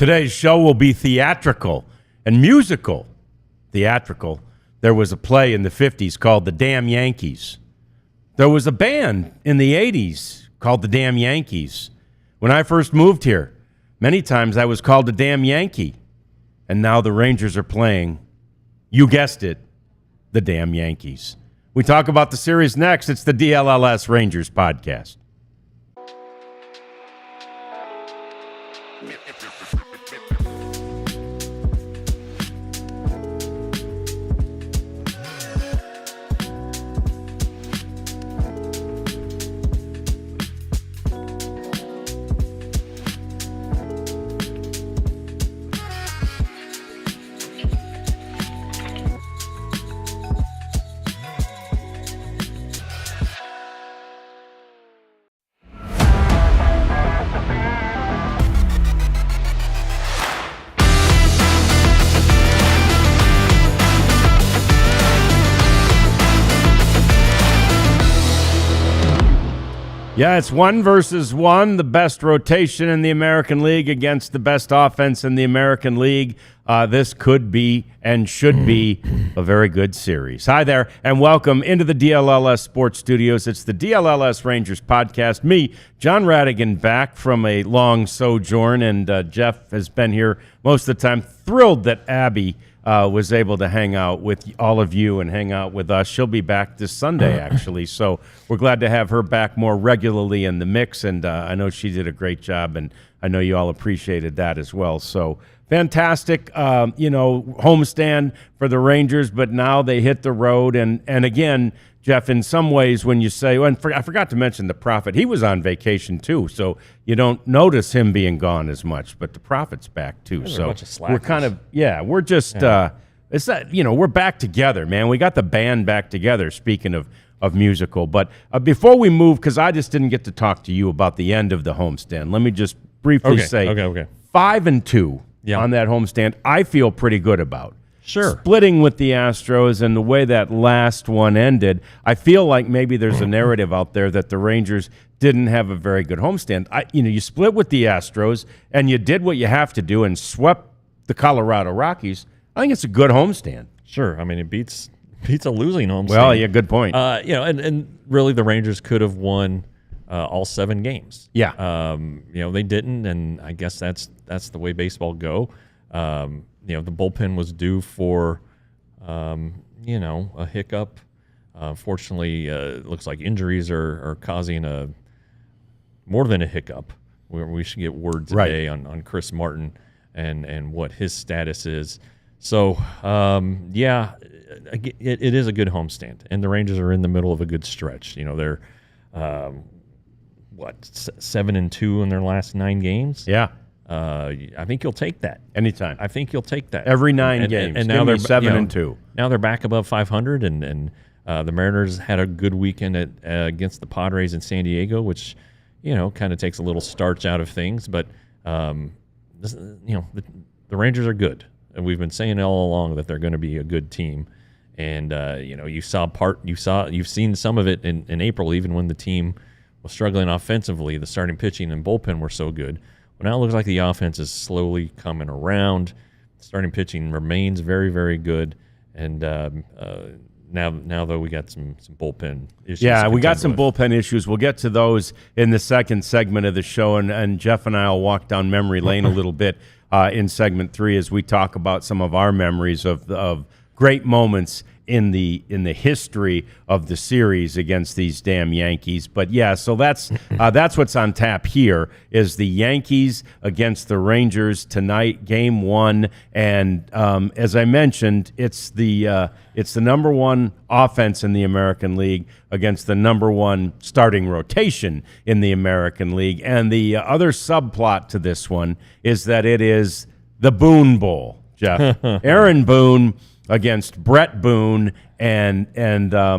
Today's show will be theatrical and musical. Theatrical. There was a play in the 50s called The Damn Yankees. There was a band in the 80s called The Damn Yankees. When I first moved here, many times I was called a damn Yankee. And now the Rangers are playing, you guessed it, the damn Yankees. We talk about the series next. It's the DLLS Rangers podcast. Yeah, it's 1 versus 1, the best rotation in the American League against the best offense in the American League. This could be and should be a very good series. Hi there, and welcome into the DLLS Sports Studios. It's the DLLS Rangers podcast. Me, John Radigan, back from a long sojourn, and Jeff has been here most of the time. Thrilled that Abby was able to hang out with all of you and hang out with us. She'll be back this Sunday, actually, so we're glad to have her back more regularly in the mix, and I know she did a great job, and I know you all appreciated that as well. So fantastic, homestand for the Rangers, but now they hit the road, and again, Jeff, in some ways, when you say, I forgot to mention the Prophet, he was on vacation too, so you don't notice him being gone as much, but the Prophet's back too. So we're kind of, we're just, it's that, we're back together, man. We got the band back together, speaking of musical. But before we move, because I just didn't get to talk to you about the end of the homestand, let me just briefly say 5-2 on that homestand, I feel pretty good about. Sure. Splitting with the Astros and the way that last one ended, I feel like maybe there's a narrative out there that the Rangers didn't have a very good homestand. You split with the Astros and you did what you have to do and swept the Colorado Rockies. I think it's a good homestand. Sure. I mean, it beats a losing homestand. Well, yeah, good point. And really the Rangers could have won all 7 games. Yeah. They didn't, and I guess that's the way baseball go. The bullpen was due for, a hiccup. Fortunately, it looks like injuries are causing more than a hiccup. We should get word today on Chris Martin and what his status is. So, it is a good homestand, and the Rangers are in the middle of a good stretch. They're 7-2 in their last 9 games. Yeah. I think you'll take that anytime. I think you'll take that every 9 games. And now they're 7-2. Now they're back above 500, and the Mariners had a good weekend against the Padres in San Diego, which kind of takes a little starch out of things. But the Rangers are good, and we've been saying all along that they're going to be a good team. And you've seen some of it in April, even when the team was struggling offensively. The starting pitching and bullpen were so good. Now it looks like the offense is slowly coming around. Starting pitching remains very, very good. And now though, we got some bullpen issues. Yeah, we got some bullpen issues. We'll get to those in the second segment of the show. And Jeff and I will walk down memory lane a little bit in segment 3 as we talk about some of our memories of great moments in the history of the series against these damn Yankees. But yeah, so that's what's on tap here is the Yankees against the Rangers tonight, game 1. And as I mentioned, it's the number 1 offense in the American League against the number 1 starting rotation in the American League. And the other subplot to this one is that it is the Boone Bowl, Jeff. Aaron Boone against Brett Boone, and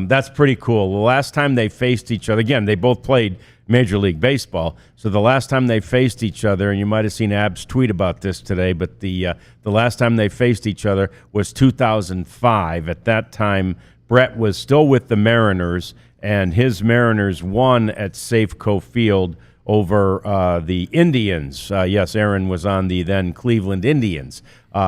that's pretty cool. The last time they faced each other, again, they both played Major League Baseball, so the last time they faced each other, and you might have seen Ab's tweet about this today, but the last time they faced each other was 2005. At that time, Brett was still with the Mariners, and his Mariners won at Safeco Field over the Indians. Yes, Aaron was on the then Cleveland Indians.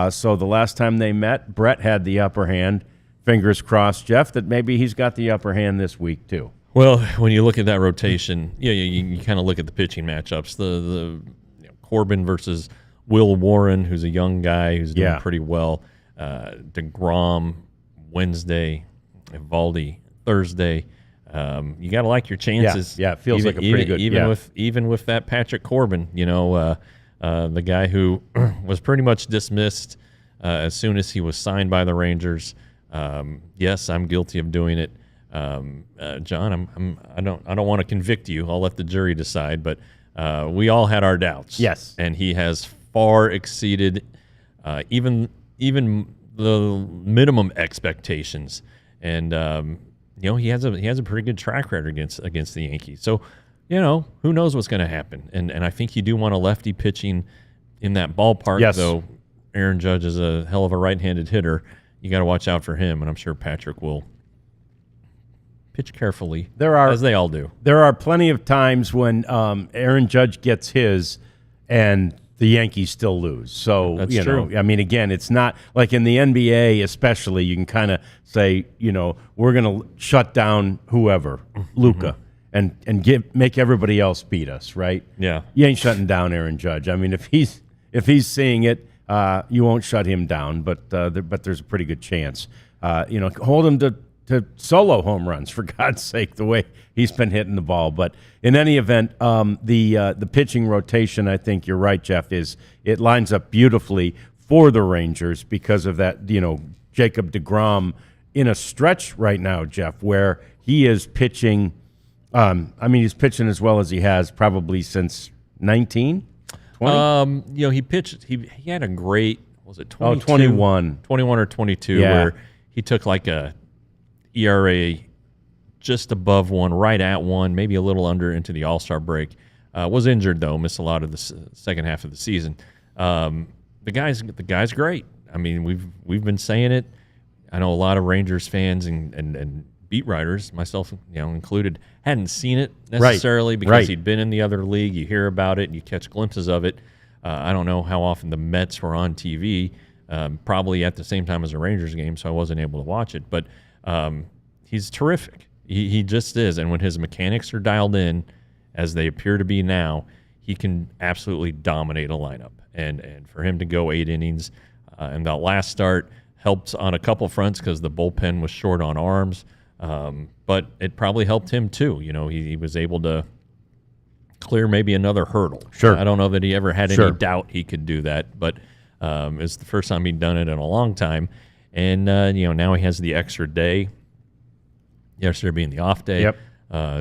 So the last time they met, Brett had the upper hand. Fingers crossed, Jeff, that maybe he's got the upper hand this week too. Well, when you look at that rotation, you kind of look at the pitching matchups. The Corbin versus Will Warren, who's a young guy who's doing pretty well. DeGrom Wednesday, Evaldi Thursday. You got to like your chances. Yeah, it feels like a pretty good. Even with that Patrick Corbin, the guy who was pretty much dismissed as soon as he was signed by the Rangers. Yes, I'm guilty of doing it. John, I don't want to convict you. I'll let the jury decide, but we all had our doubts. Yes, and he has far exceeded even the minimum expectations, and he has a pretty good track record against the Yankees. So, who knows what's going to happen? And I think you do want a lefty pitching in that ballpark. Yes. Though Aaron Judge is a hell of a right-handed hitter. You got to watch out for him, and I'm sure Patrick will pitch carefully, as they all do. There are plenty of times when Aaron Judge gets his and the Yankees still lose. So, That's true. I mean, again, it's not like in the NBA especially, you can kind of say, we're going to shut down whoever, Luka, and make everybody else beat us, right? Yeah. You ain't shutting down Aaron Judge. I mean, if he's seeing it, you won't shut him down, but there's a pretty good chance. Hold him to solo home runs, for God's sake, the way he's been hitting the ball. But in any event, the pitching rotation, I think you're right, Jeff, it lines up beautifully for the Rangers because of that, Jacob deGrom in a stretch right now, Jeff, where he is pitching. He's pitching as well as he has probably since 19, 20? He pitched. He had a great, was it 22? 21 or 22, where he took like a ERA just above 1, right at 1, maybe a little under into the All-Star break. Was injured though, missed a lot of the second half of the season. The guy's great. I mean, we've been saying it. I know a lot of Rangers fans and beat writers, myself included, hadn't seen it necessarily because he'd been in the other league. You hear about it and you catch glimpses of it. I don't know how often the Mets were on TV, probably at the same time as a Rangers game, so I wasn't able to watch it. But he's terrific. He just is. And when his mechanics are dialed in, as they appear to be now, he can absolutely dominate a lineup. And for him to go 8 innings and that last start helped on a couple fronts because the bullpen was short on arms. But it probably helped him too. He was able to clear maybe another hurdle. Sure. I don't know that he ever had any doubt he could do that, but it's the first time he'd done it in a long time. And, now he has the extra day, yesterday being the off day. Yep.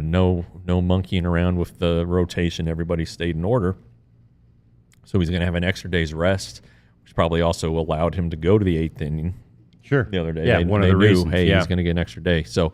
No monkeying around with the rotation. Everybody stayed in order. So he's going to have an extra day's rest, which probably also allowed him to go to the 8th inning. Sure. The other day. Yeah, they one of the knew, reasons. hey, he's going to get an extra day. So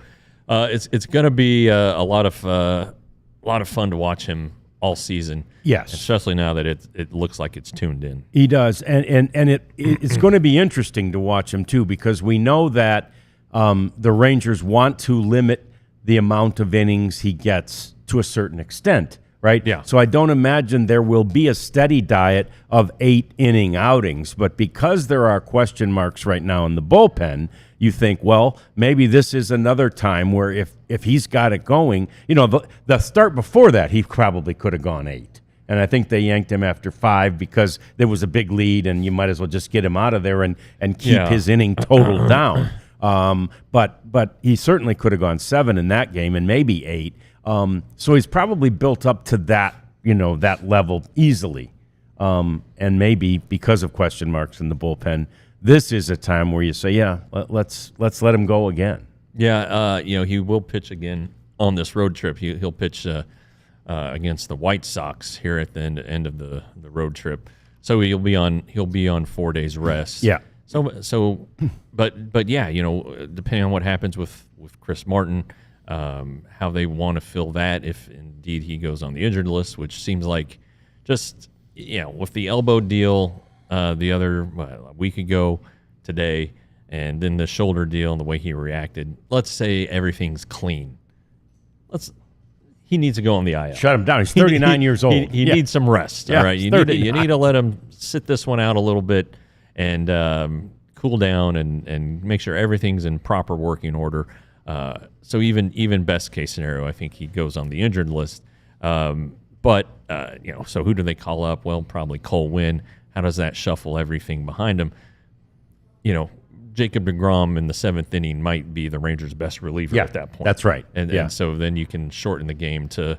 it's going to be a lot of fun to watch him all season. Yes. Especially now that it looks like it's tuned in. He does. And it's going to be interesting to watch him, too, because we know that the Rangers want to limit the amount of innings he gets to a certain extent, right? Yeah. So I don't imagine there will be a steady diet of 8-inning outings. But because there are question marks right now in the bullpen, you think, well, maybe this is another time where if he's got it going, the start before that, he probably could have gone 8. And I think they yanked him after 5 because there was a big lead, and you might as well just get him out of there and keep his inning total down. But he certainly could have gone 7 in that game and maybe 8. So he's probably built up to that, that level easily. And maybe because of question marks in the bullpen, this is a time where you say, let's let him go again. Yeah, he will pitch again on this road trip. He'll pitch against the White Sox here at the end of the road trip. So he'll be on 4 days rest. Yeah. But yeah, depending on what happens with Chris Martin, how they want to fill that if indeed he goes on the injured list, which seems like just with the elbow deal a week ago today, and then the shoulder deal and the way he reacted. Let's say everything's clean. he needs to go on the IL. Shut him down. He's 39 years old. He needs some rest. Yeah, all right, you need to let him sit this one out a little bit and cool down and make sure everything's in proper working order. So even best case scenario, I think he goes on the injured list. But so who do they call up? Well, probably Cole Winn. How does that shuffle everything behind him? Jacob deGrom in the 7th inning might be the Rangers' best reliever at that point. That's right. And so then you can shorten the game to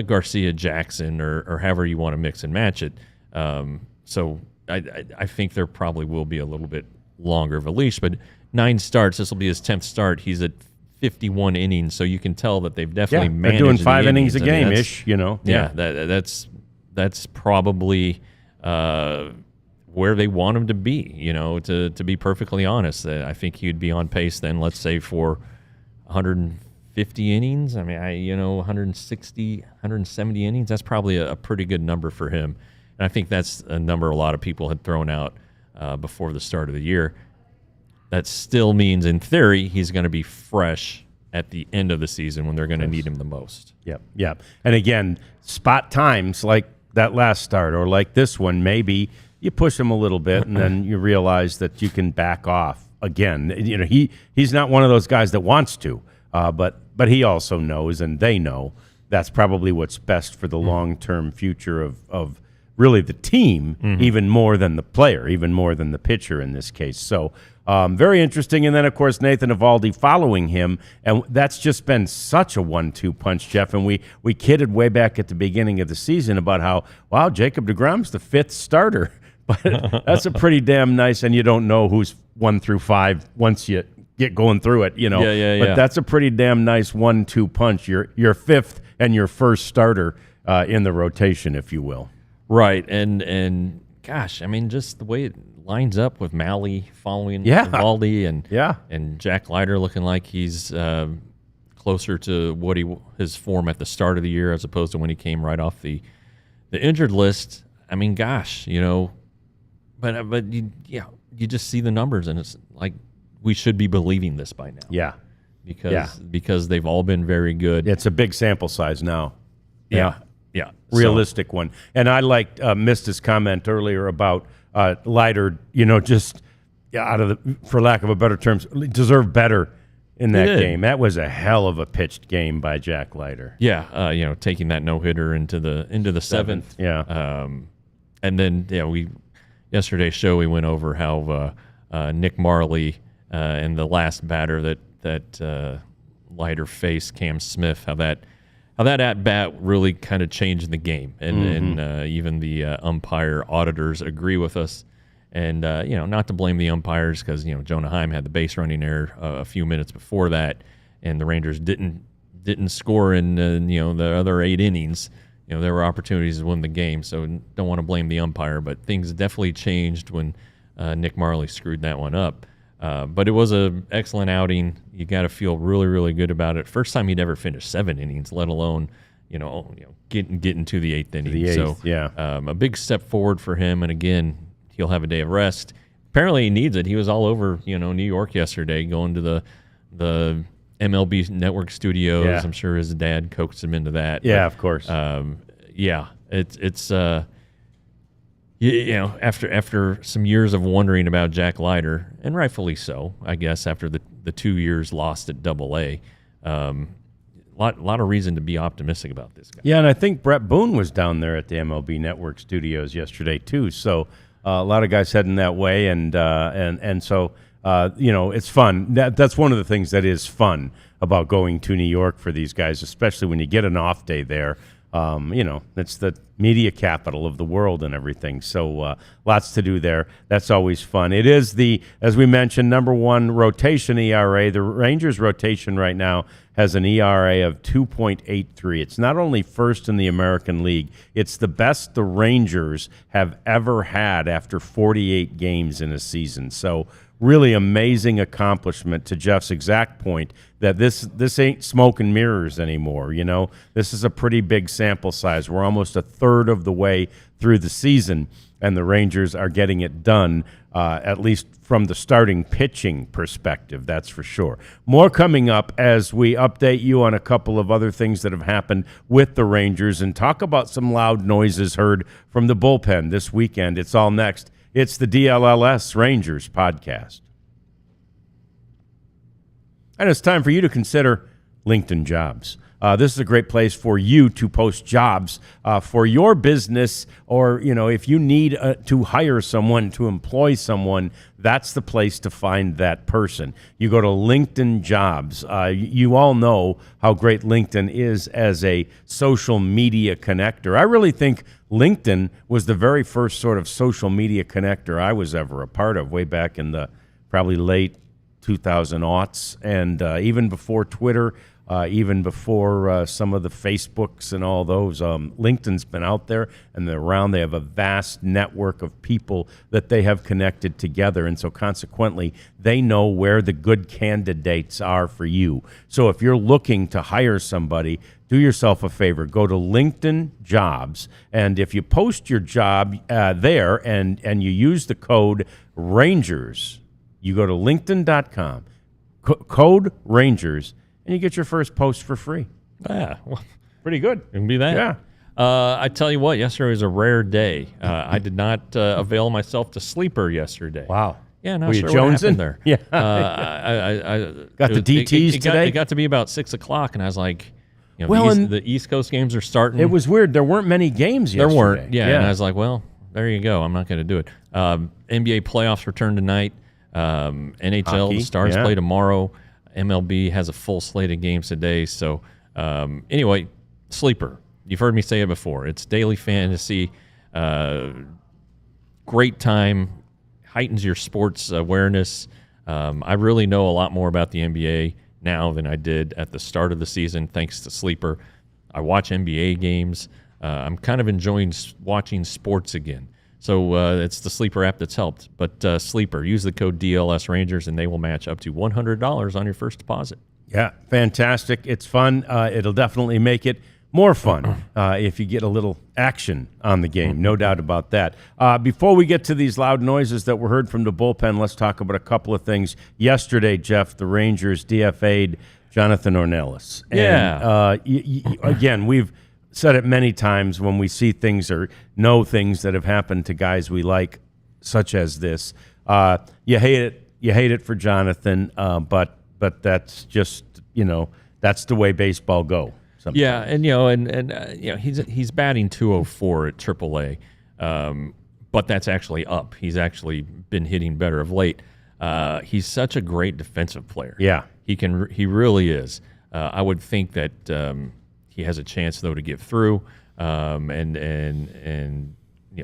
Garcia, Jackson, or however you want to mix and match it. So I think there probably will be a little bit longer of a leash, but 9 starts. This will be his 10th start. He's at 51 innings, so you can tell that they've definitely managed. They're doing 5 innings a I mean, game-ish, Yeah, that's probably where they want him to be, to be perfectly honest. I think he'd be on pace then, let's say, for 150 innings. I mean, 160, 170 innings, that's probably a pretty good number for him. And I think that's a number a lot of people had thrown out before the start of the year. That still means, in theory, he's going to be fresh at the end of the season when they're going to need him the most. Yep. And again, spot times like that last start or like this one, maybe you push him a little bit and then you realize that you can back off again. He's not one of those guys that wants to, but he also knows, and they know, that's probably what's best for the long-term future of really the team, even more than the player, even more than the pitcher in this case. So very interesting. And then, of course, Nathan Eovaldi following him. And that's just been such a 1-2 punch, Jeff. And we kidded way back at the beginning of the season about how, wow, Jacob deGrom's the 5th starter. But that's a pretty damn nice, and you don't know who's 1 through 5 once you get going through it, But that's a pretty damn nice 1-2 punch. Your 5th and your 1st starter in the rotation, if you will. Right, and gosh, I mean, just the way it lines up with Mahle following Eovaldi and Jack Leiter looking like he's closer to what his form at the start of the year as opposed to when he came right off the injured list. I mean, gosh, but you just see the numbers and it's like we should be believing this by now. Yeah, because they've all been very good. It's a big sample size now. Yeah. Realistic one. And I liked Mista's comment earlier about Leiter, just out of for lack of a better terms, deserved better in that game. That was a hell of a pitched game by Jack Leiter. Yeah, taking that no-hitter into the 7th. Yeah. And then yesterday's show we went over how Nick Marley and the last batter that Leiter faced, Cam Smith, how that at-bat really kind of changed the game. And even the umpire auditors agree with us. And, not to blame the umpires because, Jonah Heim had the base running error a few minutes before that, and the Rangers didn't score in, the other 8 innings. There were opportunities to win the game, so don't want to blame the umpire, but things definitely changed when Nick Marley screwed that one up. But it was an excellent outing. You got to feel really, really good about it. First time he'd ever finished 7 innings, let alone, getting to the 8th inning. A big step forward for him. And again, he'll have a day of rest. Apparently he needs it. He was all over, New York yesterday, going to the MLB Network studios. Yeah. I'm sure his dad coaxed him into that. Yeah, of course. It's after some years of wondering about Jack Leiter, and rightfully so, I guess, after the 2 years lost at Double-A, lot of reason to be optimistic about this guy. Yeah, and I think Brett Boone was down there at the MLB Network studios yesterday too. So a lot of guys heading that way, and so it's fun. That's one of the things that is fun about going to New York for these guys, especially when you get an off day there. It's the media capital of the world and everything. So lots to do there. That's always fun. It is as we mentioned, number 1 rotation ERA. The Rangers rotation right now has an ERA of 2.83. It's not only first in the American League, it's the best the Rangers have ever had after 48 games in a season. So really amazing accomplishment, to Jeff's exact point, that this ain't smoke and mirrors anymore. This is a pretty big sample size. We're almost a third of the way through the season, and the Rangers are getting it done, at least from the starting pitching perspective, that's for sure. More coming up as we update you on a couple of other things that have happened with the Rangers and talk about some loud noises heard from the bullpen this weekend. It's all next. It's the DLLS Rangers podcast. And it's time for you to consider LinkedIn Jobs. This is a great place for you to post jobs for your business, or if you need to hire someone, to employ someone, that's the place to find that person. You go to LinkedIn Jobs. You all know how great LinkedIn is as a social media connector. I really think LinkedIn was the very first sort of social media connector I was ever a part of, way back in the probably late 2000s, and even before Twitter. Even before some of the Facebooks and all those. LinkedIn's been out there and they're around. They have a vast network of people that they have connected together, and so consequently, they know where the good candidates are for you. So if you're looking to hire somebody, do yourself a favor. Go to LinkedIn Jobs, and if you post your job there and you use the code RANGERS, you go to LinkedIn.com, code RANGERS, and you get your first post for free. Yeah, well, pretty good. It can be that. Yeah. I tell you what, yesterday was a rare day. I did not avail myself to Sleeper yesterday. Wow. Yeah, not Were sure you what jonesing? happened there. Yeah. I got the DTs today? It got to be about 6 o'clock, and I was like, Well, the East Coast games are starting. It was weird. There weren't many games yesterday. There weren't, yeah. And I was like, well, there you go. I'm not going to do it. NBA playoffs return tonight. NHL Hockey, the Stars yeah. play tomorrow. MLB has a full slate of games today. So anyway, Sleeper. You've heard me say it before. It's daily fantasy. Great time. Heightens your sports awareness. I really know a lot more about the NBA now than I did at the start of the season, thanks to Sleeper. I watch NBA games. I'm kind of enjoying watching sports again. So it's the Sleeper app that's helped. But Sleeper, use the code DLS Rangers, and they will match up to $100 on your first deposit. Yeah, fantastic. It's fun. It'll definitely make it more fun if you get a little action on the game, no doubt about that. Before we get to these loud noises that were heard from the bullpen, let's talk about a couple of things. Yesterday, Jeff, the Rangers DFA'd Jonathan Ornelas. Yeah. And, again, we've said it many times when we see things or know things that have happened to guys we like, such as this. You hate it. You hate it for Jonathan, but that's just, that's the way baseball go. Sometimes. Yeah, and he's batting .204 at AAA, but that's actually up. He's actually been hitting better of late. He's such a great defensive player. Yeah, he really is. I would think that he has a chance though to get through and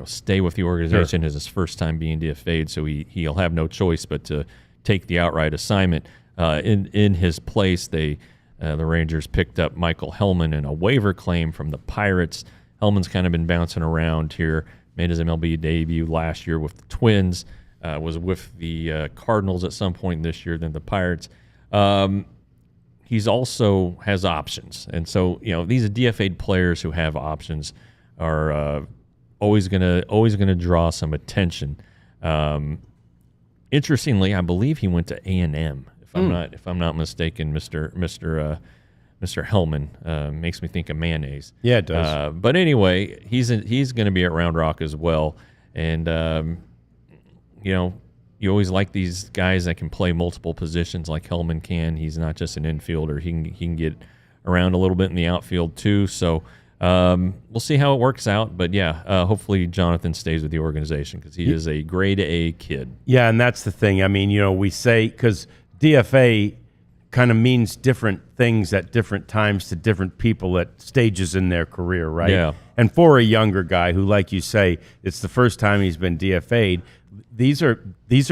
stay with the organization. As his first time being DFA'd, so he'll have no choice but to take the outright assignment. In his place, the Rangers picked up Michael Hellman in a waiver claim from the Pirates. Hellman's kind of been bouncing around here. Made his MLB debut last year with the Twins. Was with the Cardinals at some point this year, then the Pirates. He's also has options, and so these DFA'd players who have options are always gonna draw some attention. Interestingly, I believe he went to A&M. If I'm not mistaken, Mr. Hellman makes me think of mayonnaise. Yeah, it does. But anyway, he's going to be at Round Rock as well, and you always like these guys that can play multiple positions like Hellman can. He's not just an infielder; he can get around a little bit in the outfield too. So we'll see how it works out. But yeah, hopefully Jonathan stays with the organization because he is a grade A kid. Yeah, and that's the thing. I mean, we say because DFA kind of means different things at different times to different people at stages in their career, right? Yeah. And for a younger guy who, like you say, it's the first time he's been DFA'd, these are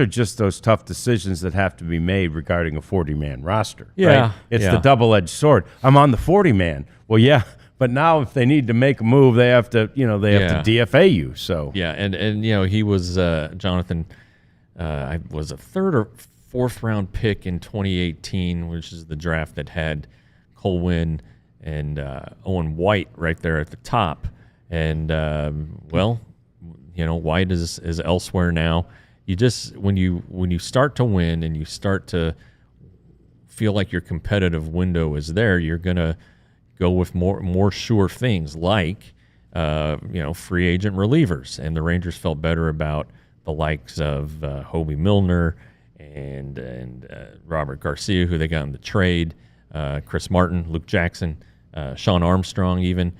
just those tough decisions that have to be made regarding a 40-man roster. Yeah. Right? It's the double-edged sword. I'm on the 40-man. Well, yeah, but now if they need to make a move, they have to, to DFA you. So yeah, and he was Jonathan I was a third or fourth round pick in 2018, which is the draft that had Cole Winn and Owen White right there at the top. And White is elsewhere now. You just when you start to win and you start to feel like your competitive window is there, you're gonna go with more sure things like free agent relievers. And the Rangers felt better about the likes of Hobie Milner and Robert Garcia, who they got in the trade, Chris Martin, Luke Jackson, Sean Armstrong, even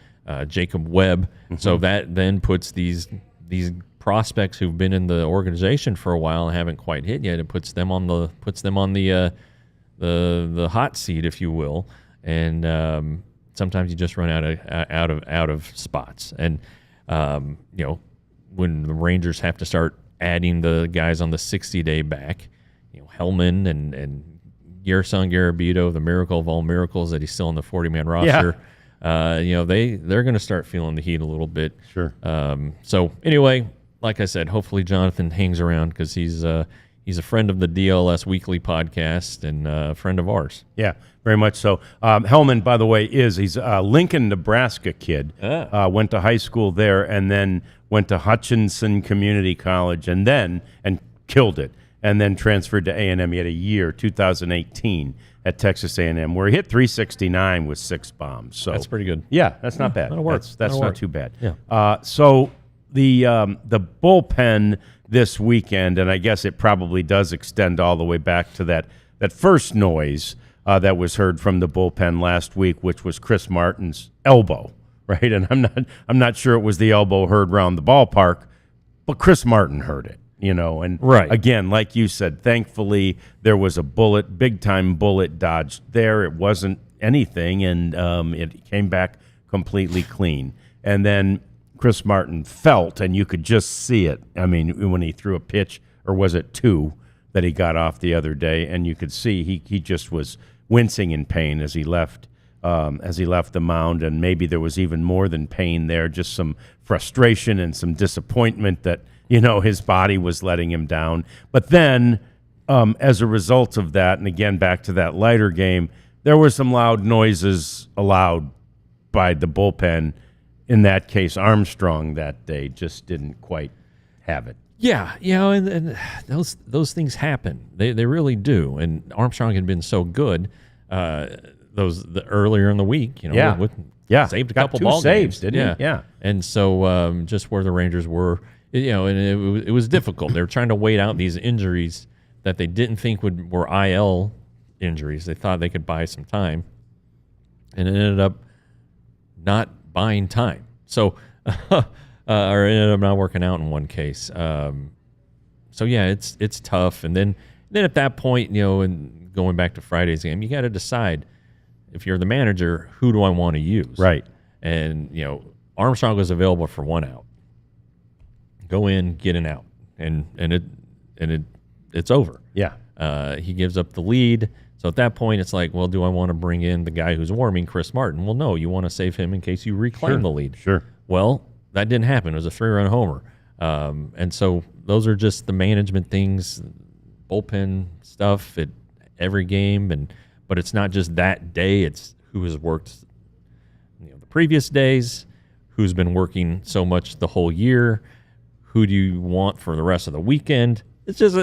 Jacob Webb. Mm-hmm. So that then puts these prospects who've been in the organization for a while and haven't quite hit yet. It puts them on the hot seat, if you will. And sometimes you just run out of spots. And when the Rangers have to start adding the guys on the 60-day back, Hellman and Gerson Garabito, the miracle of all miracles that he's still on the 40-man roster. Yeah. They're going to start feeling the heat a little bit. Sure. So anyway, like I said, hopefully Jonathan hangs around because he's a friend of the DLLS Weekly podcast and a friend of ours. Yeah, very much so. Hellman, by the way, he's a Lincoln, Nebraska kid. Went to high school there and then went to Hutchinson Community College and killed it. And then transferred to A&M. He had a year, 2018, at Texas A&M, where he hit 369 with 6 bombs. So that's pretty good. Yeah, that's not bad. That'll work. That's not too bad. Yeah. So the bullpen this weekend, and I guess it probably does extend all the way back to that first noise that was heard from the bullpen last week, which was Chris Martin's elbow, right? And I'm not sure it was the elbow heard around the ballpark, but Chris Martin heard it. And right. Again, like you said, thankfully there was a big-time bullet dodged there. It wasn't anything, and it came back completely clean. And then Chris Martin felt, and you could just see it. I mean, when he threw a pitch, or was it 2 that he got off the other day, and you could see he just was wincing in pain as he left the mound, and maybe there was even more than pain there, just some frustration and some disappointment that his body was letting him down. But then, as a result of that, and again, back to that lighter game, there were some loud noises allowed by the bullpen. In that case, Armstrong that day just didn't quite have it. Yeah, and those things happen. They really do. And Armstrong had been so good earlier in the week, saved a couple ball saves, games. Didn't he? Yeah. And so just where the Rangers were, and it was difficult. They were trying to wait out these injuries that they didn't think were IL injuries. They thought they could buy some time, and it ended up not buying time. So, or it ended up not working out in one case. So yeah, it's tough. And then at that point, and going back to Friday's game, you got to decide if you're the manager, who do I want to use? Right. And Armstrong was available for 1 out. Go in, get an out, and it's over. Yeah. He gives up the lead. So at that point, it's like, well, do I want to bring in the guy who's warming, Chris Martin? Well, no, you want to save him in case you reclaim the lead. Sure. Well, that didn't happen. It was a 3-run homer. And so those are just the management things, bullpen stuff at every game. But it's not just that day. It's who has worked the previous days, who's been working so much the whole year. Who do you want for the rest of the weekend? It's just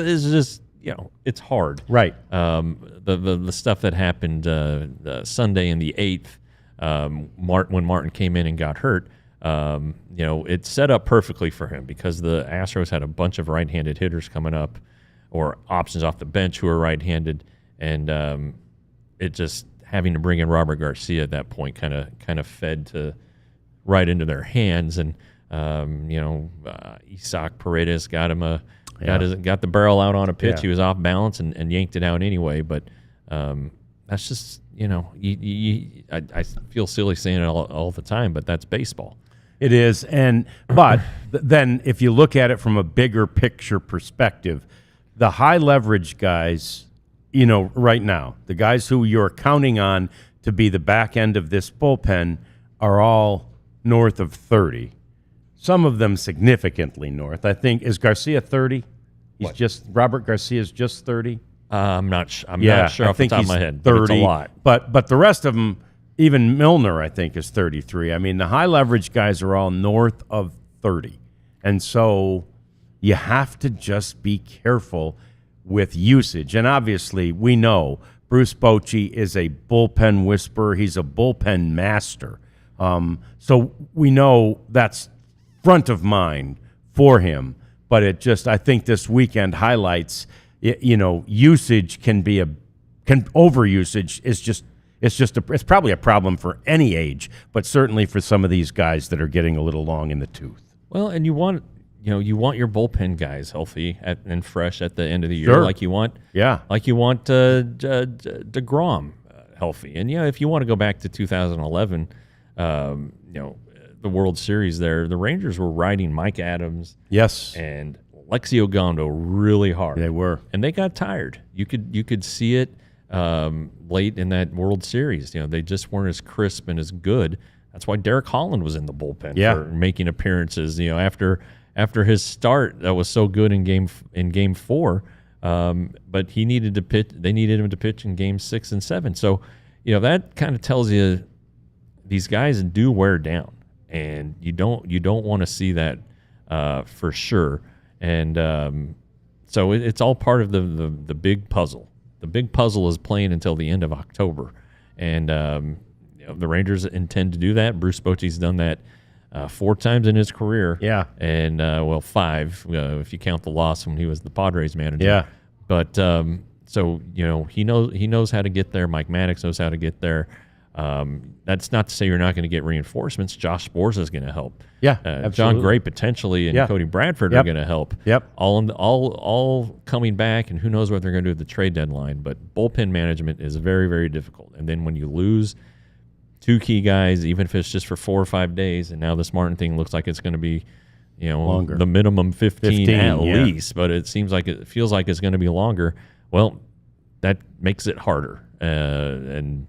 it's hard. Right. The stuff that happened Sunday in the 8th, when Martin came in and got hurt, it set up perfectly for him because the Astros had a bunch of right-handed hitters coming up or options off the bench who are right-handed, and it just having to bring in Robert Garcia at that point kind of fed right into their hands. And Isaac Paredes got the barrel out on a pitch. Yeah. He was off balance and yanked it out anyway. But that's just I feel silly saying it all the time, but that's baseball. It is, but then if you look at it from a bigger picture perspective, the high leverage guys, right now, the guys who you're counting on to be the back end of this bullpen are all north of 30. Some of them significantly north. I think, is Garcia 30? Robert Garcia's just 30. I'm not sure off the top of my head. 30, but it's a lot. But the rest of them, even Milner, I think, is 33. I mean, the high leverage guys are all north of 30. And so you have to just be careful with usage. And obviously, we know Bruce Bochy is a bullpen whisperer. He's a bullpen master. So we know that's front of mind for him. But I think this weekend highlights, usage overusage is it's probably a problem for any age, but certainly for some of these guys that are getting a little long in the tooth. Well, and you want your bullpen guys healthy and fresh at the end of the year, Sure. like you want DeGrom healthy. And if you want to go back to 2011, the World Series there, the Rangers were riding Mike Adams, yes, and Lexi Ogando really hard. They were, and they got tired. You could see it late in that World Series. They just weren't as crisp and as good. That's why Derek Holland was in the bullpen for making appearances. After his start that was so good in game 4, but he needed to pitch. They needed him to pitch in game 6 and 7. So that kind of tells you these guys do wear down, and you don't want to see that for sure. And so it's all part of the big puzzle. The big puzzle is playing until the end of October, and the Rangers intend to do that. Bruce Bochy's done that 4 times in his career. Yeah, and 5 if you count the loss when he was the Padres manager. Yeah, but so he knows how to get there. Mike Maddox knows how to get there. That's not to say you're not going to get reinforcements. Josh Sborza is going to help. Yeah, absolutely. John Gray potentially and Cody Bradford are going to help. Yep. All coming back, and who knows what they're going to do at the trade deadline. But bullpen management is very, very difficult. And then when you lose 2 key guys, even if it's just for 4 or 5 days, and now this Martin thing looks like it's going to be, longer. The minimum 15 at least, but it feels like it's going to be longer. Well, that makes it harder. I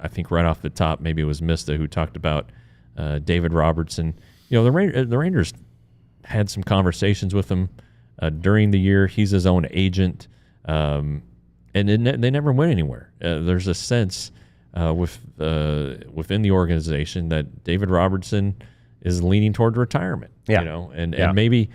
think right off the top, maybe it was Mista who talked about David Robertson. The Rangers had some conversations with him during the year. He's his own agent, and they never went anywhere. There's a sense within the organization that David Robertson is leaning toward retirement. And maybe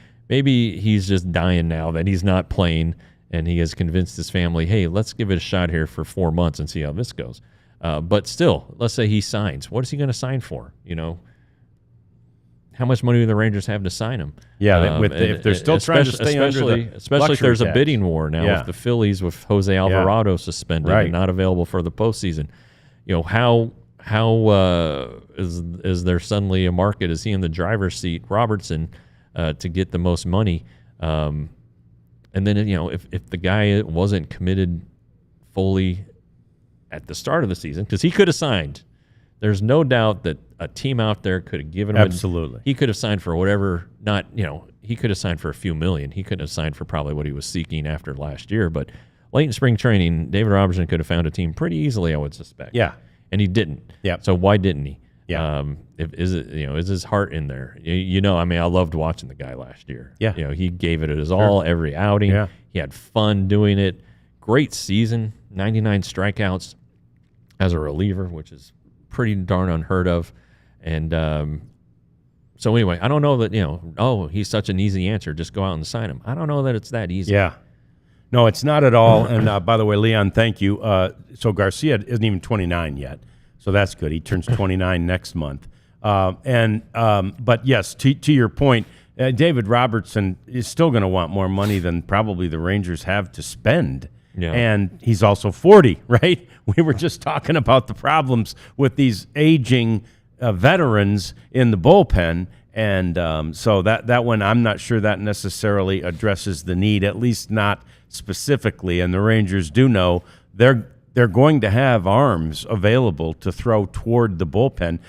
he's just dying now that he's not playing. And he has convinced his family, hey, let's give it a shot here for 4 months and see how this goes. But still, let's say he signs. What is he going to sign for? How much money do the Rangers have to sign him? Yeah, if they're still trying to stay especially if there's a bidding war now with the Phillies, with Jose Alvarado suspended and not available for the postseason. How is there suddenly a market? Is he in the driver's seat, Robertson, to get the most money? And then, if the guy wasn't committed fully at the start of the season, because he could have signed, there's no doubt that a team out there could have given him. Absolutely. He could have signed for whatever, he could have signed for a few million. He couldn't have signed for probably what he was seeking after last year. But late in spring training, David Robertson could have found a team pretty easily, I would suspect. Yeah. And he didn't. Yeah. So why didn't he? Yeah. Is his heart in there? I loved watching the guy last year. Yeah. He gave it his all every outing. Yeah. He had fun doing it. Great season, 99 strikeouts as a reliever, which is pretty darn unheard of. And so anyway, I don't know that, he's such an easy answer. Just go out and sign him. I don't know that it's that easy. Yeah. No, it's not at all. And by the way, Leon, thank you. So Garcia isn't even 29 yet. So that's good. He turns 29 next month. But yes, to your point, David Robertson is still going to want more money than probably the Rangers have to spend. Yeah. And he's also 40, right? We were just talking about the problems with these aging veterans in the bullpen. And so that one, I'm not sure that necessarily addresses the need, at least not specifically. And the Rangers do know they're going to have arms available to throw toward the bullpen.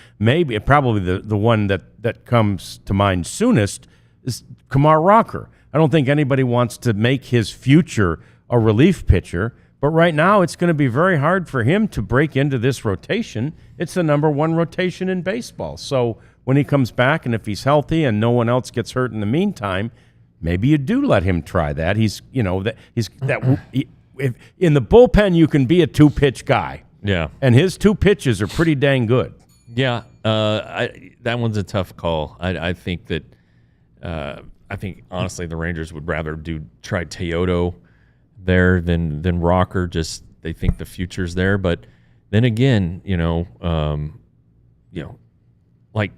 Probably the one that comes to mind soonest is Kumar Rocker. I don't think anybody wants to make his future a relief pitcher, but right now it's going to be very hard for him to break into this rotation. It's the number 1 rotation in baseball. So when he comes back, and if he's healthy and no one else gets hurt in the meantime, maybe you do let him try that. He's if in the bullpen you can be a 2-pitch guy. Yeah. And his 2 pitches are pretty dang good. Yeah. That one's a tough call. I think that honestly the Rangers would rather try Teodo there than Rocker. Just they think the future's there. But then again, like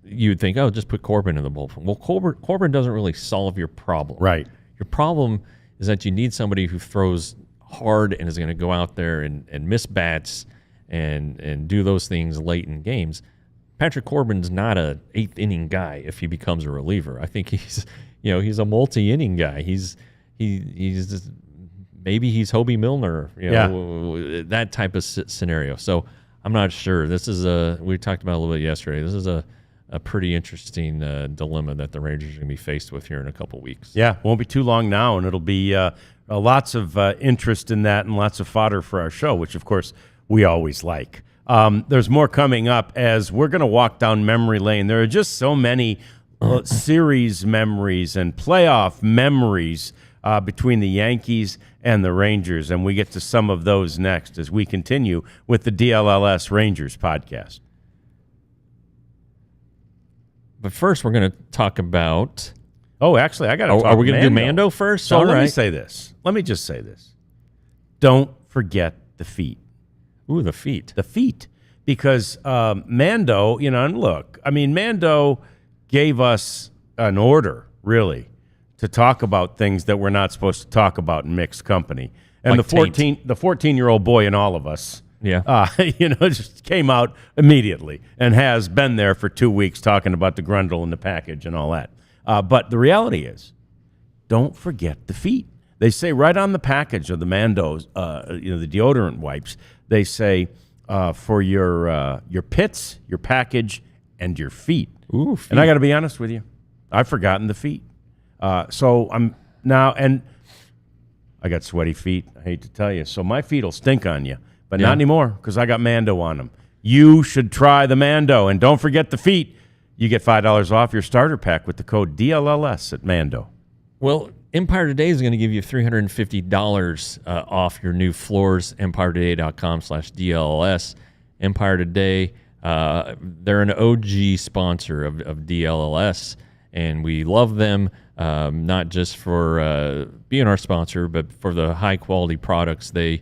you'd think, oh, just put Corbin in the bullpen. Well, Corbin doesn't really solve your problem. Right. Your problem is that you need somebody who throws hard and is going to go out there and miss bats and do those things late in games. Patrick Corbin's not a 8th inning guy if he becomes a reliever. I think he's a multi-inning guy. He's just, maybe he's Hobie Milner, that type of scenario. So I'm not sure. This is we talked about it a little bit yesterday. This is a pretty interesting dilemma that the Rangers are going to be faced with here in a couple weeks. Yeah, won't be too long now, and it'll be lots of interest in that and lots of fodder for our show, which, of course, we always like. There's more coming up as we're going to walk down memory lane. There are just so many series memories and playoff memories between the Yankees and the Rangers, and we get to some of those next as we continue with the DLLS Rangers podcast. But first, we're going to talk about... Oh, actually, I got to talk Are we going to do Mando first? So let me say this. Let me just say this. Don't forget the feet. Ooh, the feet. The feet. Because Mando, and look, I mean, Mando gave us an order, really, to talk about things that we're not supposed to talk about in mixed company. And like the 14-year-old boy in all of us, just came out immediately and has been there for 2 weeks talking about the grundle and the package and all that. But the reality is, don't forget the feet. They say right on the package of the Mandos, the deodorant wipes, they say for your pits, your package, and your feet. Ooh, feet. And I got to be honest with you, I've forgotten the feet. So I'm now, and I got sweaty feet. I hate to tell you. So my feet will stink on you. But not anymore because I got Mando on them. You should try the Mando. And don't forget the feet. You get $5 off your starter pack with the code DLLS at Mando. Well, Empire Today is going to give you $350 off your new floors, empiretoday.com/DLLS. Empire Today, they're an OG sponsor of DLLS, and we love them, not just for being our sponsor, but for the high-quality products they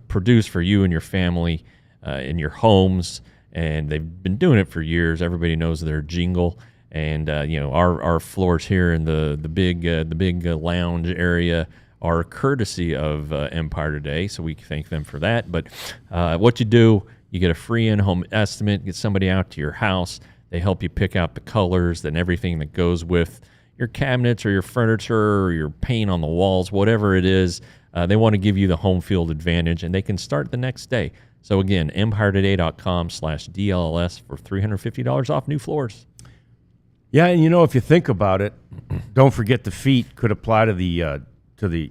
produce for you and your family in your homes, and they've been doing it for years. Everybody knows their jingle, and our floors here in the big lounge area are courtesy of Empire Today, so we thank them for that. But what you do, you get a free in-home estimate, get somebody out to your house. They help you pick out the colors and everything that goes with your cabinets or your furniture or your paint on the walls, whatever it is. They want to give you the home field advantage, and they can start the next day. So again, empiretoday.com/DLLS for $350 off new floors. Yeah, and if you think about it, don't forget the feet could apply to the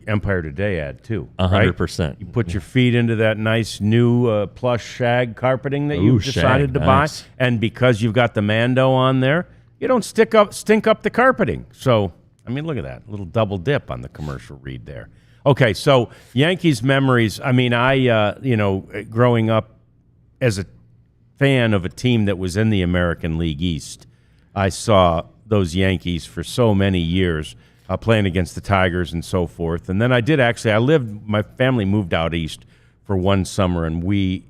Empire Today ad too. 100%. You put your feet into that nice new plush shag carpeting that you've decided to buy, and because you've got the Mando on there, you don't stink up the carpeting. So, I mean, look at that little double dip on the commercial read there. Okay, so Yankees memories. I mean, growing up as a fan of a team that was in the American League East, I saw those Yankees for so many years playing against the Tigers and so forth. And then my family moved out east for one summer, and we,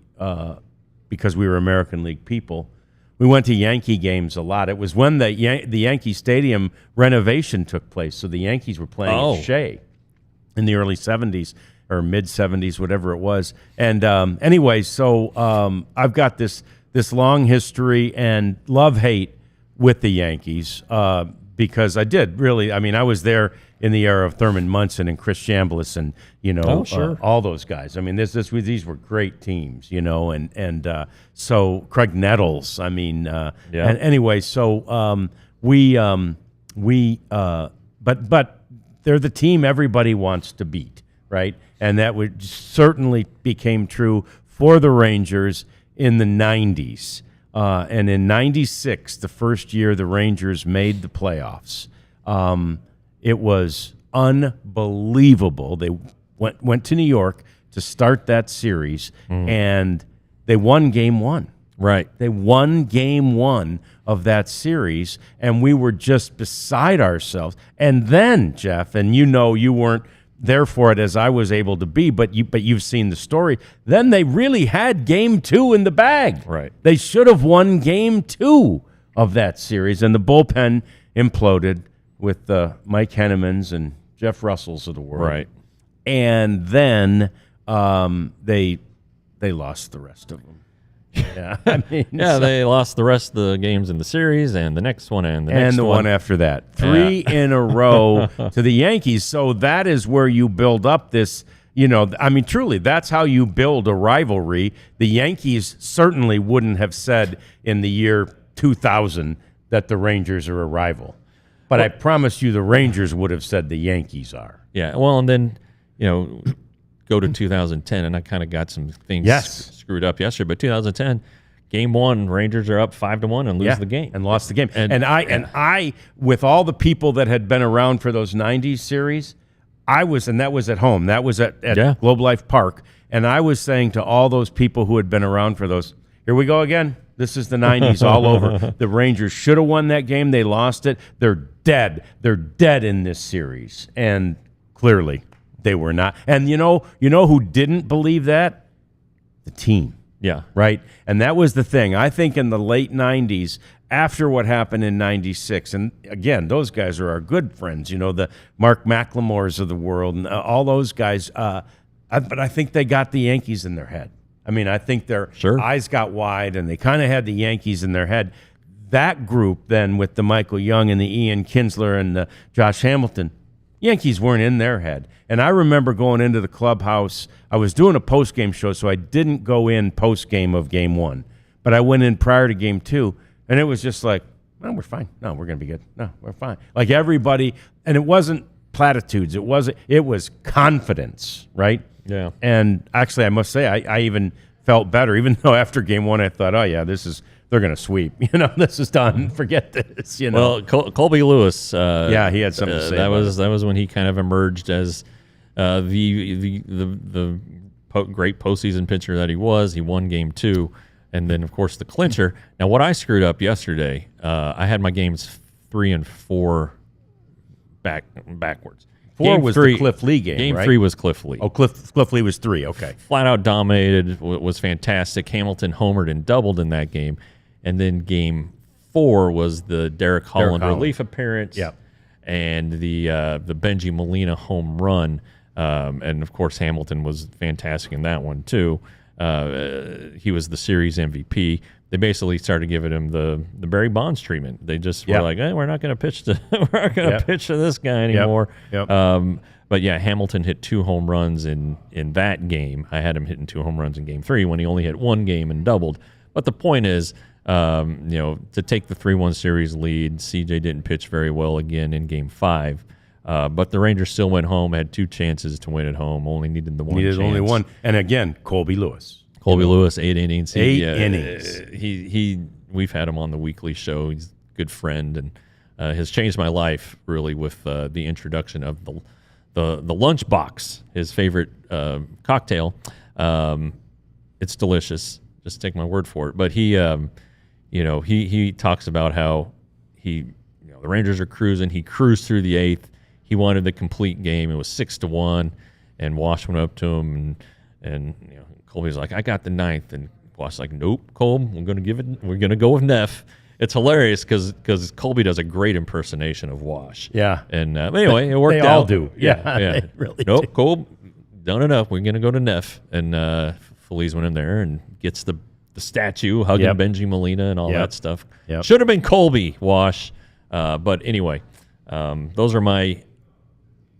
because we were American League people, we went to Yankee games a lot. It was when the Yankee Stadium renovation took place, so the Yankees were playing at Shea in the early 70s or mid-70s, whatever it was. And anyway, so I've got this long history and love-hate with the Yankees because I did really. I mean, I was there in the era of Thurman Munson and Chris Chambliss and all those guys. I mean, these were great teams, and so Craig Nettles. I mean, and anyway, so but they're the team everybody wants to beat, right? And that certainly became true for the Rangers in the 90s. And in '96, the first year the Rangers made the playoffs, it was unbelievable. They went to New York to start that series, and they won Game 1. Right. They won Game 1 of that series, and we were just beside ourselves. And then, Jeff, and you weren't there for it as I was able to be, but you've seen the story. Then they really had Game 2 in the bag. Right. They should have won Game 2 of that series, and the bullpen imploded with Mike Hennemans and Jeff Russells of the world. Right. And then they lost the rest of them. Yeah, I mean, they lost the rest of the games in the series, and the next one, and the next one after that. 3 in a row to the Yankees. So that is where you build up this, truly, that's how you build a rivalry. The Yankees certainly wouldn't have said in the year 2000 that the Rangers are a rival. But I promise you the Rangers would have said the Yankees are. Yeah, well, and then, go to 2010, and I kind of got some things screwed up yesterday. But 2010, Game 1, Rangers are up 5-1 and lose the game. And lost the game. And I, with all the people that had been around for those 90s series, and that was at home. That was at Globe Life Park. And I was saying to all those people who had been around for those, here we go again. This is the 90s all over. The Rangers should have won that game. They lost it. They're dead. They're dead in this series. And clearly they were not. And you know who didn't believe that? The team. Yeah. Right? And that was the thing. I think in the late 90s, after what happened in 96, and again, those guys are our good friends, the Mark McLemores of the world and all those guys. But I think they got the Yankees in their head. I mean, I think their eyes got wide, and they kind of had the Yankees in their head. That group then with the Michael Young and the Ian Kinsler and the Josh Hamilton, Yankees weren't in their head. And I remember going into the clubhouse. I was doing a post-game show, so I didn't go in post-game of Game 1. But I went in prior to Game 2, and it was just like, no, we're fine. No, we're going to be good. No, we're fine. Like everybody, and it wasn't platitudes. It was confidence, right? Yeah. And actually, I must say, I even felt better, even though after Game 1, I thought, oh, yeah, they're going to sweep. This is done. Forget this, Well, Colby Lewis. he had something to say. That was when he kind of emerged as the great postseason pitcher that he was. He won Game 2, and then of course the clincher. Now, what I screwed up yesterday, I had my games 3 and 4 backwards. 4 was the Cliff Lee game. Game right? 3 was Cliff Lee. Oh, Cliff Lee was 3. Okay, flat out dominated. Was fantastic. Hamilton homered and doubled in that game, and then Game 4 was the Derek Holland relief appearance. Yep. And the Benji Molina home run, and of course Hamilton was fantastic in that one too. He was the series MVP. They basically started giving him the Barry Bonds treatment. They just were like, we're not going to pitch to pitch to this guy anymore. Yep. But yeah, Hamilton hit 2 home runs in that game. I had him hitting 2 home runs in Game 3 when he only hit 1 game and doubled. But the point is, to take the 3-1 series lead, CJ didn't pitch very well again in Game 5. But the Rangers still went home, had 2 chances to win at home, only needed the one chance. Only one. And again, Colby Lewis. Lewis, 8 innings. 8 innings. We've had him on the weekly show. He's a good friend and has changed my life really with the introduction of the lunchbox, his favorite cocktail. It's delicious. Just take my word for it. But he talks about how the Rangers are cruising. He cruised through the 8th. He wanted the complete game. It was 6-1, and Wash went up to him and Colby's like, I got the 9th, and Wash's like, nope, Colby, we're gonna go with Neff. It's hilarious because Colby does a great impersonation of Wash. Yeah. And anyway, it worked out. They all do. Yeah. They really do. Colby, done enough. We're gonna go to Neff, and Feliz went in there and gets the statue hugging Benji Molina and all that stuff. Yep. Should have been Colby, Wash. But anyway, those are my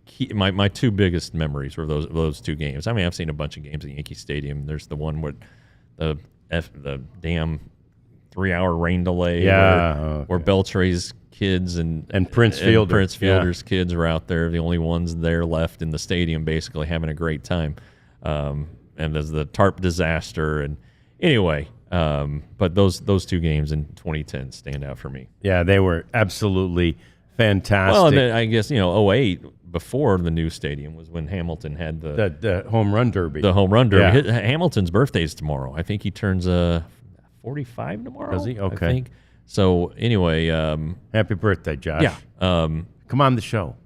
2 biggest memories were those 2 games. I mean, I've seen a bunch of games at Yankee Stadium. There's the one with the damn 3-hour rain delay where Beltre's kids and Prince Fielder's kids were out there, the only ones there left in the stadium, basically having a great time. And there's the tarp disaster. And anyway, But those two games in 2010 stand out for me. Yeah, they were absolutely fantastic. Well, and then I guess, '08, before the new stadium, was when Hamilton had the home run derby. the home run derby. Yeah. Hamilton's birthday is tomorrow. I think he turns 45 tomorrow. Does he? Okay. I think. So anyway, Happy birthday, Josh. yeah. Come on the show.